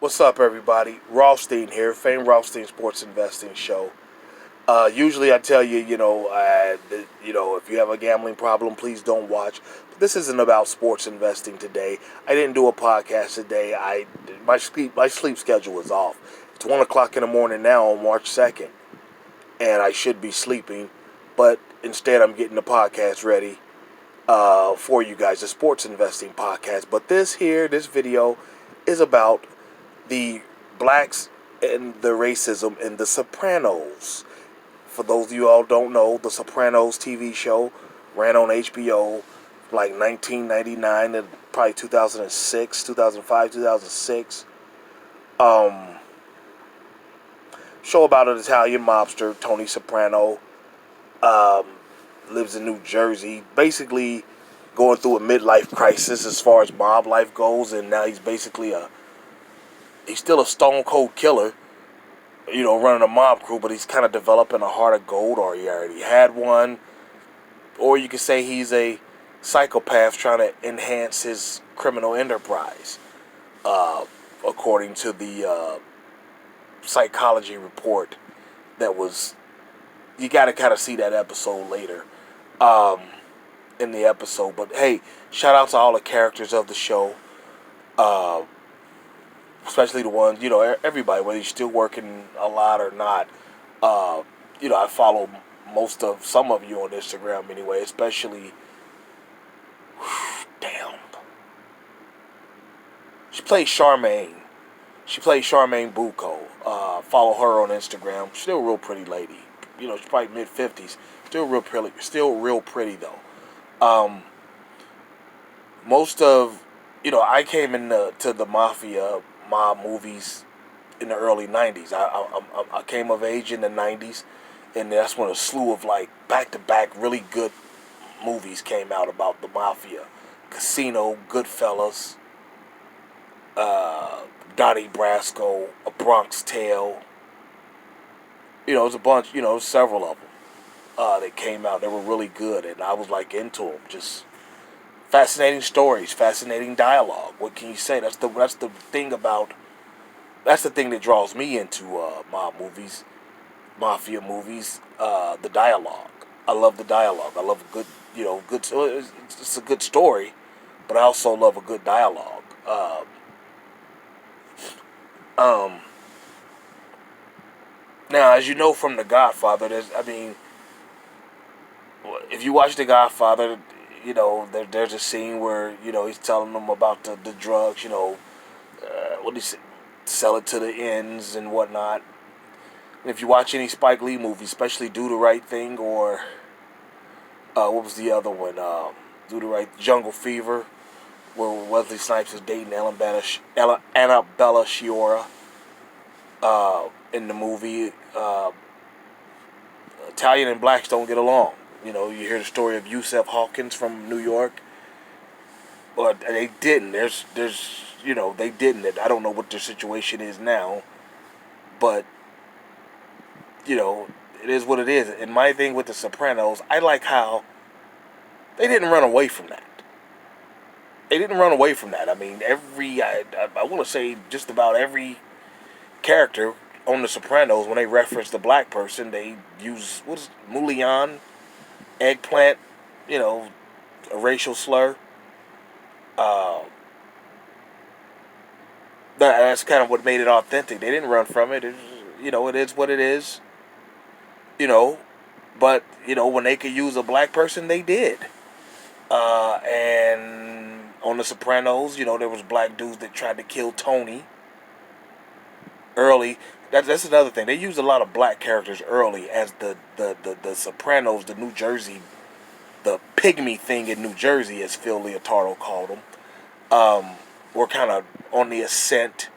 What's up, everybody? Rothstein here, famed Rothstein Sports Investing Show. Usually, I tell you, if you have a gambling problem, please don't watch. But this isn't about sports investing today. I didn't do a podcast today. My sleep schedule is off. It's 1 o'clock in the morning now on March 2nd, and I should be sleeping, but instead, I'm getting the podcast ready for you guys, the sports investing podcast. But this video is about the blacks and the racism in The Sopranos. For those of you all don't know, The Sopranos TV show ran on HBO like 1999 and probably 2006, 2005, 2006. Um, Show about an Italian mobster, Tony Soprano, um, lives in New Jersey, basically going through a midlife crisis as far as mob life goes, and now he's still a stone cold killer, running a mob crew, but he's kind of developing a heart of gold, or he already had one. Or you could say he's a psychopath trying to enhance his criminal enterprise, according to the psychology report that was. You got to kind of see that episode later um, in the episode. But hey, shout out to all the characters of the show. Uh, Especially the ones, everybody, whether you're still working a lot or not. Uh, I follow some of you on Instagram anyway, especially, damn. She plays Charmaine. She plays Charmaine Bucco. Follow her on Instagram. Still a real pretty lady. She's probably mid-50s. Still real pretty though. Um, Most of, I came into to the mafia mob movies in the early 90s. I came of age in the 90s, and that's when a slew of like back-to-back really good movies came out about the mafia. Casino, Goodfellas, uh, Donnie Brasco, A Bronx Tale. It was a bunch, several of them that came out. They were really good, and I was like into them. Just fascinating stories, fascinating dialogue. What can you say? That's the thing that draws me into mafia movies. The dialogue. I love the dialogue. I love a good, good. It's a good story, but I also love a good dialogue. Um, Now, as you know from The Godfather, if you watch The Godfather, there's a scene where he's telling them about the drugs. What he said, sell it to the ends and whatnot. And if you watch any Spike Lee movie, especially Do the Right Thing, or what was the other one? Jungle Fever, where Wesley Snipes is dating Annabella Sciorra in the movie. Italian and blacks don't get along. You hear the story of Yusef Hawkins from New York, but they didn't. They didn't. I don't know what their situation is now, but it is what it is. And my thing with The Sopranos, I like how they didn't run away from that. They didn't run away from that. I mean, I want to say just about every character on The Sopranos, when they reference the black person, they use Mulian, eggplant, a racial slur. Uh, that's kind of what made it authentic. They didn't run from it. It is what it is. You know, but when they could use a black person, they did. And on The Sopranos, there was black dudes that tried to kill Tony early. That's another thing. They used a lot of black characters early as the Sopranos, the New Jersey, the pygmy thing in New Jersey, as Phil Leotardo called them, were kind of on the ascent.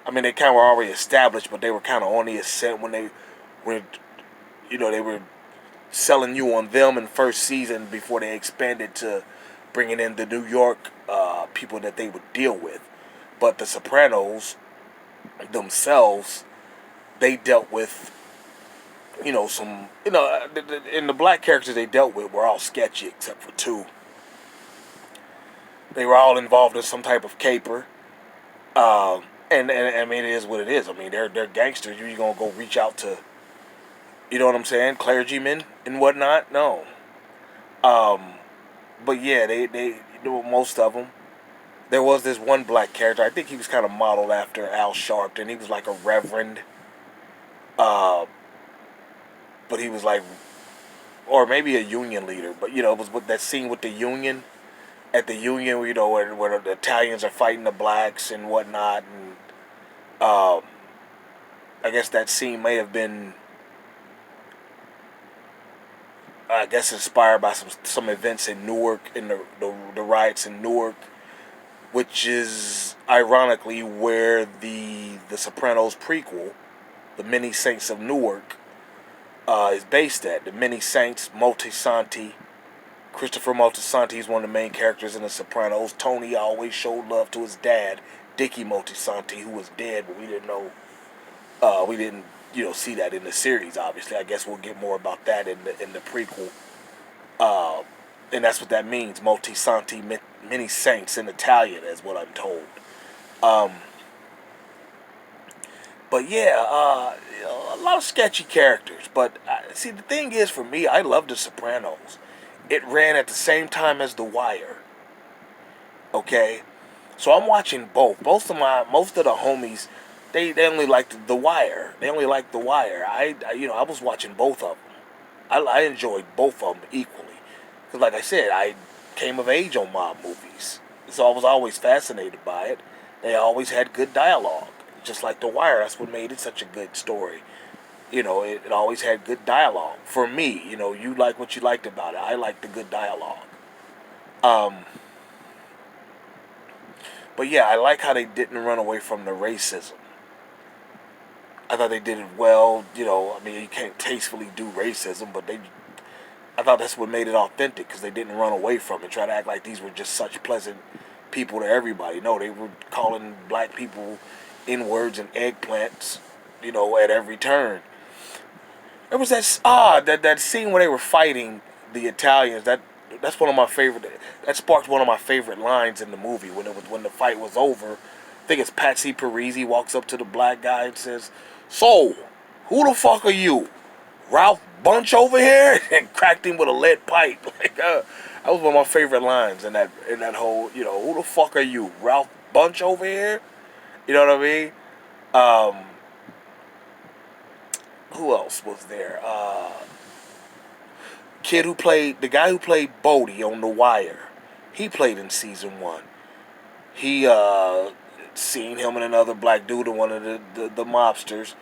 I mean, they kind of were already established, but they were kind of on the ascent when they were selling you on them in first season before they expanded to bringing in the New York people that they would deal with. But the Sopranos themselves, they dealt with, and the black characters they dealt with were all sketchy except for two. They were all involved in some type of caper. And I mean, it is what it is. I mean, they're gangsters. You gonna go reach out to, you know what I'm saying, clergymen and whatnot? No. Um, but yeah, they you know, most of them. There was this one black character. I think he was kind of modeled after Al Sharpton. He was like a reverend, uh, but he was like, or maybe a union leader. But you know, it was with that scene with the union at the union, you know, where the Italians are fighting the blacks and whatnot, and um, I guess that scene may have been, I guess, inspired by some events in Newark, in the riots in Newark, which is ironically where the Sopranos prequel, The Many Saints of Newark, is based at. The Many Saints, Moltisanti, Christopher Moltisanti is one of the main characters in The Sopranos. Tony always showed love to his dad, Dickie Moltisanti, who was dead, but we didn't know. We didn't, you know, see that in the series. Obviously, I guess we'll get more about that in the prequel. Uh, and that's what that means. Moltisanti, many saints in Italian, is what I'm told. Um, but yeah, you know, a lot of sketchy characters. But see, the thing is, for me, I love The Sopranos. It ran at the same time as The Wire. Okay, so I'm watching both. Most of the homies, they only liked The Wire. They only liked The Wire. You know, I was watching both of them. I enjoyed both of them equally. Because like I said, I came of age on mob movies. So I was always fascinated by it. They always had good dialogue. Just like The Wire, that's what made it such a good story. You know, it always had good dialogue. For me, you know, you like what you liked about it. I liked the good dialogue. Um, but yeah, I like how they didn't run away from the racism. I thought they did it well. You know, I mean, you can't tastefully do racism, but I thought that's what made it authentic because they didn't run away from it, try to act like these were just such pleasant people to everybody. No, they were calling black people N-words and eggplants, you know, at every turn. There was that scene where they were fighting the Italians. That's one of my favorite. That sparked one of my favorite lines in the movie when the fight was over. I think it's Patsy Parisi walks up to the black guy and says, "So, who the fuck are you? Ralph Bunch over here?" And cracked him with a lead pipe. Like that was one of my favorite lines in that whole, you know, who the fuck are you? Ralph Bunch over here? You know what I mean? Um, who else was there? The guy who played Bodie on The Wire. He played in season 1. He seen him and another black dude and one of the mobsters.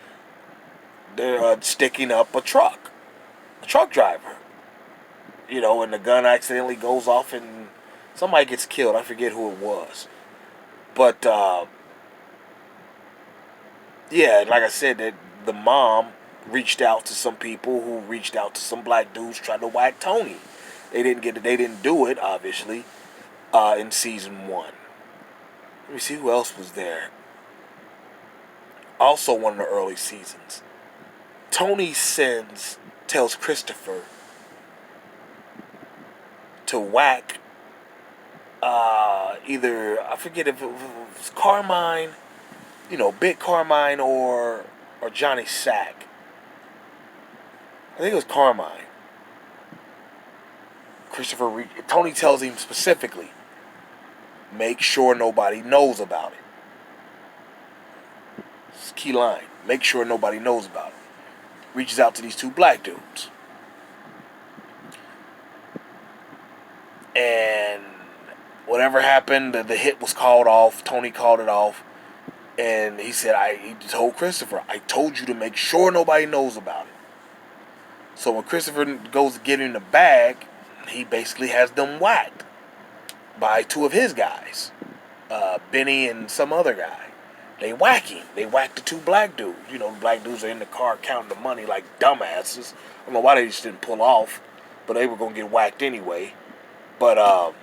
They're sticking up a truck driver. You know, and the gun accidentally goes off and somebody gets killed. I forget who it was. But yeah, like I said, that the mom reached out to some people who reached out to some black dudes trying to whack Tony. They didn't do it, obviously, in season 1. Let me see who else was there. Also one of the early seasons. Tony tells Christopher to whack either, I forget if it was Carmine, you know, Big Carmine or Johnny Sack. I think it was Carmine. Tony tells him specifically, make sure nobody knows about it. It's a key line. Make sure nobody knows about it. Reaches out to these two black dudes. And whatever happened, the hit was called off. Tony called it off. And he said, he told Christopher, I told you to make sure nobody knows about it. So when Christopher goes to get in the bag, he basically has them whacked by two of his guys. Benny and some other guy. They whack him. They whack the two black dudes. You know, the black dudes are in the car counting the money like dumbasses. I don't know why they just didn't pull off, but they were going to get whacked anyway. But,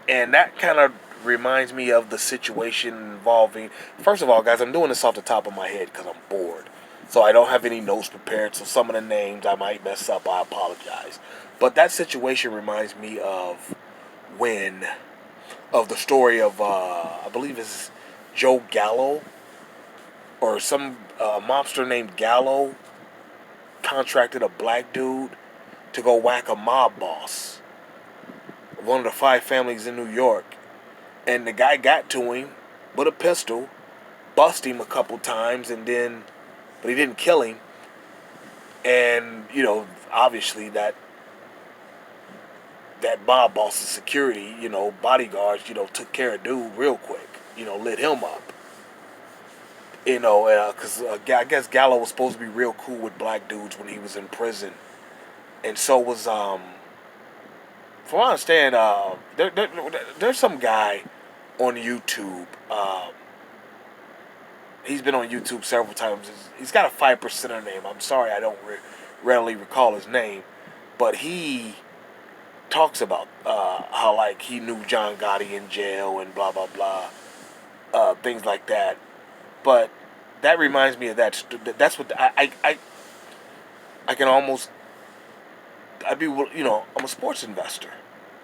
and that kind of reminds me of the situation involving, first of all, guys, I'm doing this off the top of my head because I'm bored. So I don't have any notes prepared, so some of the names I might mess up, I apologize. But that situation reminds me of the story of, I believe it's Joe Gallo. or some mobster named Gallo contracted a black dude to go whack a mob boss, one of the 5 families in New York. And the guy got to him with a pistol, bust him a couple times, but he didn't kill him. And, obviously that mob boss's security, bodyguards, took care of dude real quick, lit him up. Because I guess Gallo was supposed to be real cool with black dudes when he was in prison. And so was, from what I understand, there's some guy on YouTube. He's been on YouTube several times. He's got a 5%er name. I'm sorry, I don't readily recall his name. But he talks about how, like, he knew John Gotti in jail and blah, blah, blah. Things like that. But that reminds me of that. That's what I can almost. I'm a sports investor.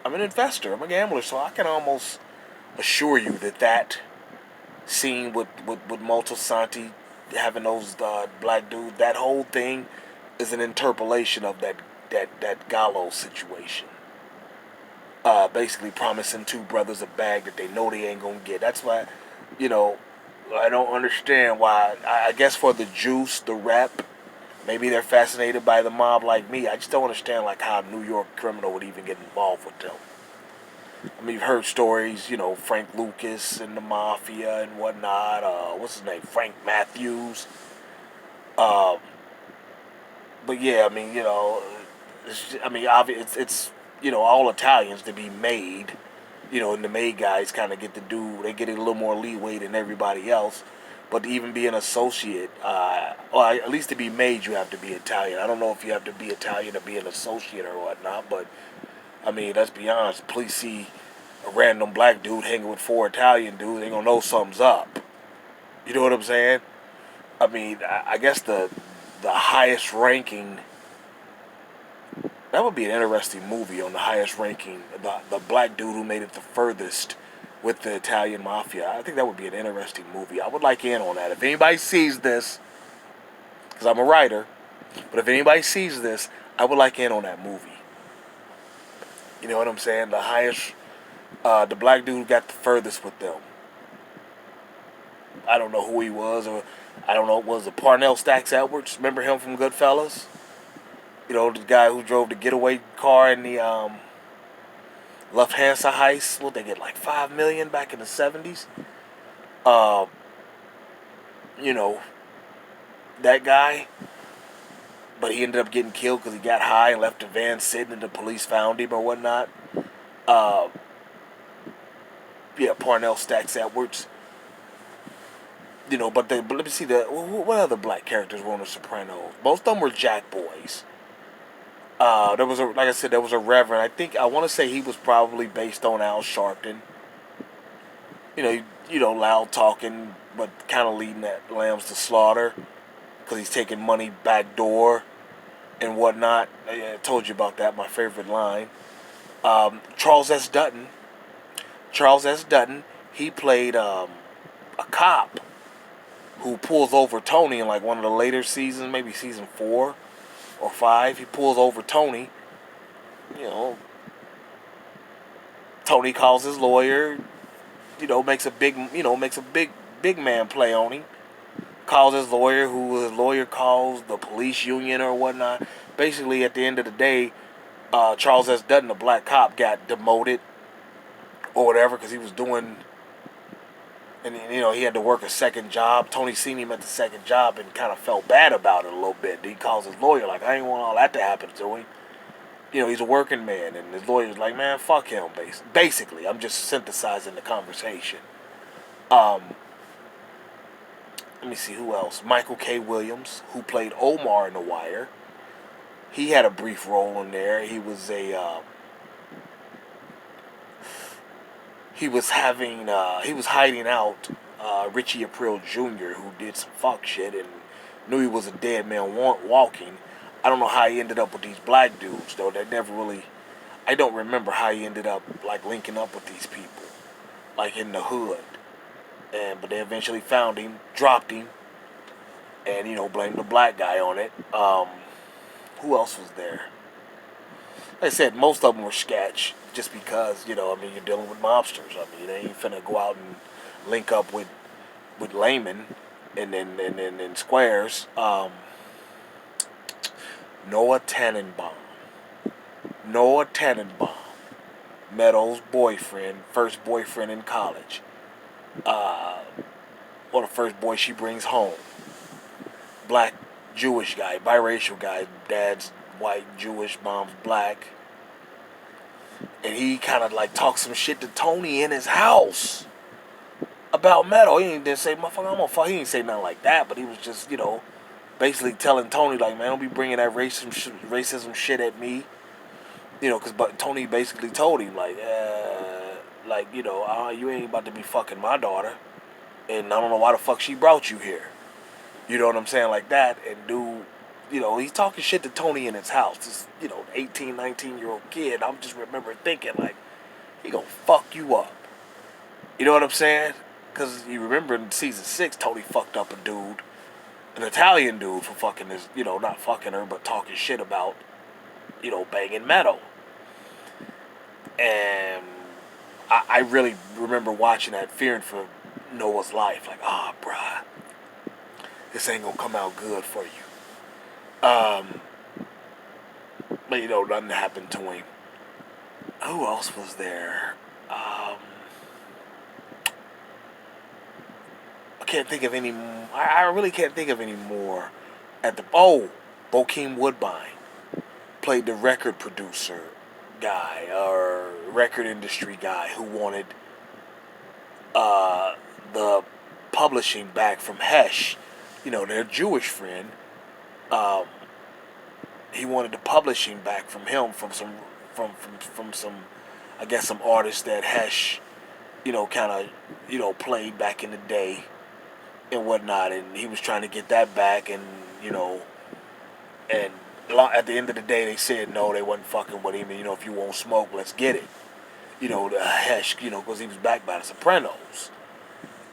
I'm an investor. I'm a gambler, so I can almost assure you that scene with Moltisanti having those black dudes, that whole thing is an interpolation of that Gallo situation. Basically promising 2 brothers a bag that they know they ain't gonna get. That's why, I don't understand why. I guess for the juice, the rep, maybe they're fascinated by the mob like me. I just don't understand how a New York criminal would even get involved with them. I mean, you've heard stories, Frank Lucas and the mafia and whatnot. What's his name? Frank Matthews. But yeah, I mean, it's all Italians to be made. And the made guys kind of get they get a little more leeway than everybody else. But to even be an associate, or at least to be made, you have to be Italian. I don't know if you have to be Italian to be an associate or whatnot, but I mean, let's be honest. Police see a random black dude hanging with 4 Italian dudes, they gonna know something's up. You know what I'm saying? I mean, I guess the highest ranking. That would be an interesting movie on the highest ranking, the black dude who made it the furthest with the Italian mafia. I think that would be an interesting movie. I would like in on that. If anybody sees this, because I'm a writer, but if anybody sees this, I would like in on that movie. You know what I'm saying? The highest, the black dude got the furthest with them. I don't know who he was, or I don't know, was it Parnell Stacks Edwards? Remember him from Goodfellas? The guy who drove the getaway car in the Lufthansa heist. What they get, like $5 million back in the 70s? That guy. But he ended up getting killed because he got high and left the van sitting and the police found him or whatnot. Parnell Stacks Edwards. But let me see, what other black characters were on The Sopranos? Most of them were jack boys. There was like I said, there was a reverend. I want to say he was probably based on Al Sharpton. Loud talking, but kind of leading that lambs to slaughter because he's taking money back door and whatnot. I told you about that. My favorite line. Charles S. Dutton. He played a cop who pulls over Tony in like one of the later seasons, maybe season 4 or 5. He pulls over Tony. Tony calls his lawyer. Makes a big man play on him. Calls his lawyer, who his lawyer calls the police union or whatnot. Basically, at the end of the day, Charles S. Dutton, the black cop, got demoted or whatever because he was doing. And, he had to work a second job. Tony seen him at the second job and kind of felt bad about it a little bit. He calls his lawyer like, I ain't want all that to happen to him. He's a working man. And his lawyer's like, man, fuck him, basically. I'm just synthesizing the conversation. Let me see, who else? Michael K. Williams, who played Omar in The Wire. He had a brief role in there. He was hiding out Richie Aprile Jr., who did some fuck shit and knew he was a dead man walking. I don't know how he ended up with these black dudes, though. I don't remember how he ended up, like, linking up with these people, like, in the hood. But they eventually found him, dropped him, and blame the black guy on it. Who else was there? Like I said, most of them were sketch, just because you're dealing with mobsters. I mean, they ain't finna go out and link up with laymen and squares. Noah Tannenbaum. Noah Tannenbaum. Meadows' boyfriend, first boyfriend in college. Or the first boy she brings home. Black Jewish guy, biracial guy. Dad's white, Jewish, mom's black. And he kind of like talks some shit to Tony in his house about Meadow. He didn't say, motherfucker, I'm gonna fuck. He didn't say nothing like that, but he was just, basically telling Tony, like, man, don't be bringing that racism shit at me. But Tony basically told him, you ain't about to be fucking my daughter. And I don't know why the fuck she brought you here. You know what I'm saying? Like that. And dude, he's talking shit to Tony in his house. This, 18, 19-year-old kid. I just remember thinking, like, he gonna fuck you up. You know what I'm saying? Because you remember in season 6, Tony fucked up a dude. An Italian dude for fucking his, not fucking her, but talking shit about, banging Meadow. And I really remember watching that, fearing for Noah's life. Like, bruh, this ain't gonna come out good for you. But nothing happened to him. Who else was there? I can't think of any. I really can't think of any more. Bokeem Woodbine played the record producer guy or record industry guy who wanted the publishing back from Hesh, their Jewish friend. He wanted the publishing back from him from some I guess some artists that Hesh kind of played back in the day and whatnot, and he was trying to get that back, and and at the end of the day they said no, they wasn't fucking with him, and if you won't smoke, let's get it. The Hesh, because he was backed by the Sopranos.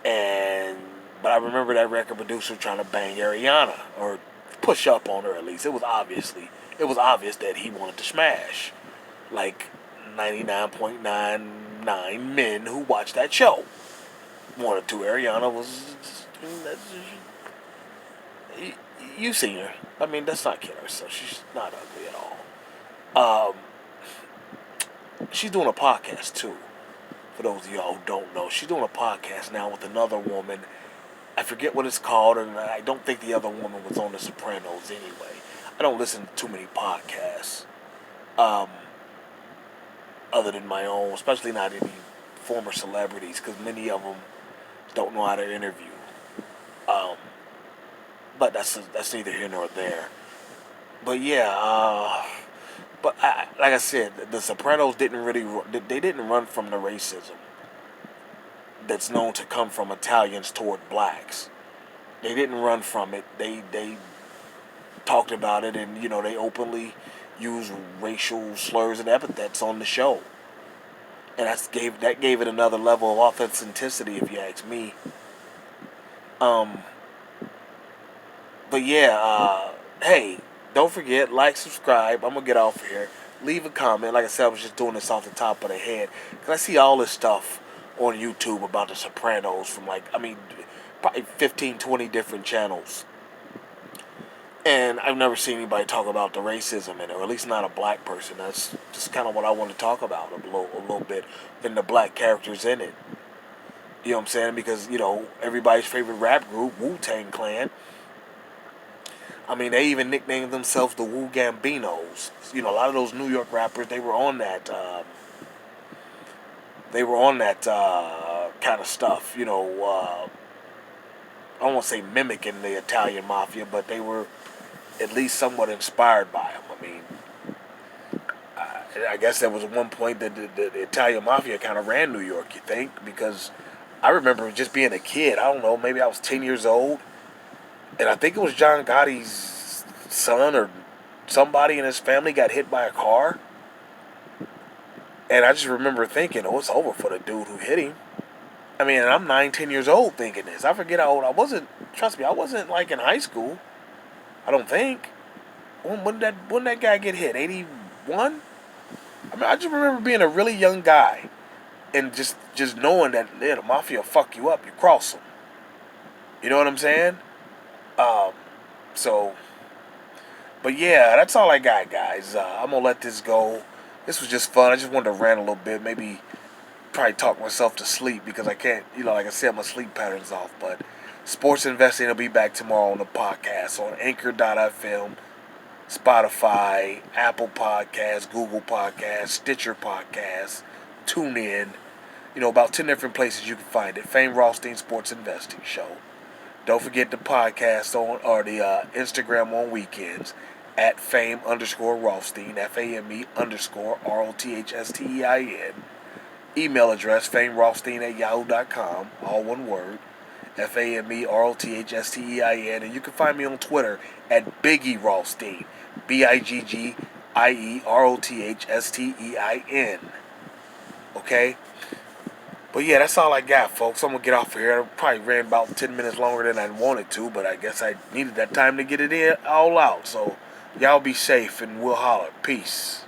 But I remember that record producer trying to bang Ariana, or push up on her at least. It was obvious that he wanted to smash. Like 99.99 men who watched that show wanted to. Ariana was... You seen her. I mean, that's not kidding herself. She's not ugly at all. She's doing a podcast too. For those of y'all who don't know, she's doing a podcast now with another woman. I forget what it's called, and I don't think the other woman was on The Sopranos anyway. I don't listen to too many podcasts, other than my own, especially not any former celebrities, because many of them don't know how to interview. But that's neither here nor there. But yeah, like I said, the Sopranos didn't run from the racism that's known to come from Italians toward blacks. They didn't run from it. They talked about it, and they openly used racial slurs and epithets on the show, and that gave it another level of authenticity, if you ask me. But yeah, hey, don't forget, like, subscribe. I'm gonna get off here. Leave a comment. Like I said, I was just doing this off the top of the head, because I see all this stuff on YouTube about the Sopranos from probably 15, 20 different channels. And I've never seen anybody talk about the racism in it, or at least not a black person. That's just kind of what I want to talk about a little bit, and the black characters in it. You know what I'm saying? Because, everybody's favorite rap group, Wu-Tang Clan, I mean, they even nicknamed themselves the Wu Gambinos. A lot of those New York rappers, they were on that kind of stuff. I don't want to say mimicking the Italian mafia, but they were at least somewhat inspired by them. I mean, I guess there was one point that the Italian mafia kind of ran New York, you think? Because I remember just being a kid. I don't know, maybe I was 10 years old. And I think it was John Gotti's son or somebody in his family got hit by a car. And I just remember thinking, it's over for the dude who hit him. I mean, and I'm 9, 10 years old thinking this. I forget how old I wasn't. trust me, I wasn't like in high school. I don't think. When that guy get hit? 81. I mean, I just remember being a really young guy and just knowing that the mafia fuck you up. You cross them. You know what I'm saying? Um, so, but yeah, that's all I got, guys. I'm gonna let this go. This was just fun. I just wanted to rant a little bit. Maybe probably talk myself to sleep because I can't. Like I said, my sleep pattern's off. But sports investing will be back tomorrow on the podcast on Anchor.fm, Spotify, Apple Podcasts, Google Podcasts, Stitcher Podcasts, TuneIn. About 10 different places you can find it. Fame Rothstein Sports Investing Show. Don't forget the podcast or the Instagram on weekends at fame_Rothstein, FAME_ROTHSTEIN. Email address famerothstein@yahoo.com, all one word, FAMEROTHSTEIN. And you can find me on Twitter at Biggie Rothstein, BIGGIEROTHSTEIN. Okay? But yeah, that's all I got, folks. I'm going to get off of here. I probably ran about 10 minutes longer than I wanted to, but I guess I needed that time to get it all out. So y'all be safe and we'll holler. Peace.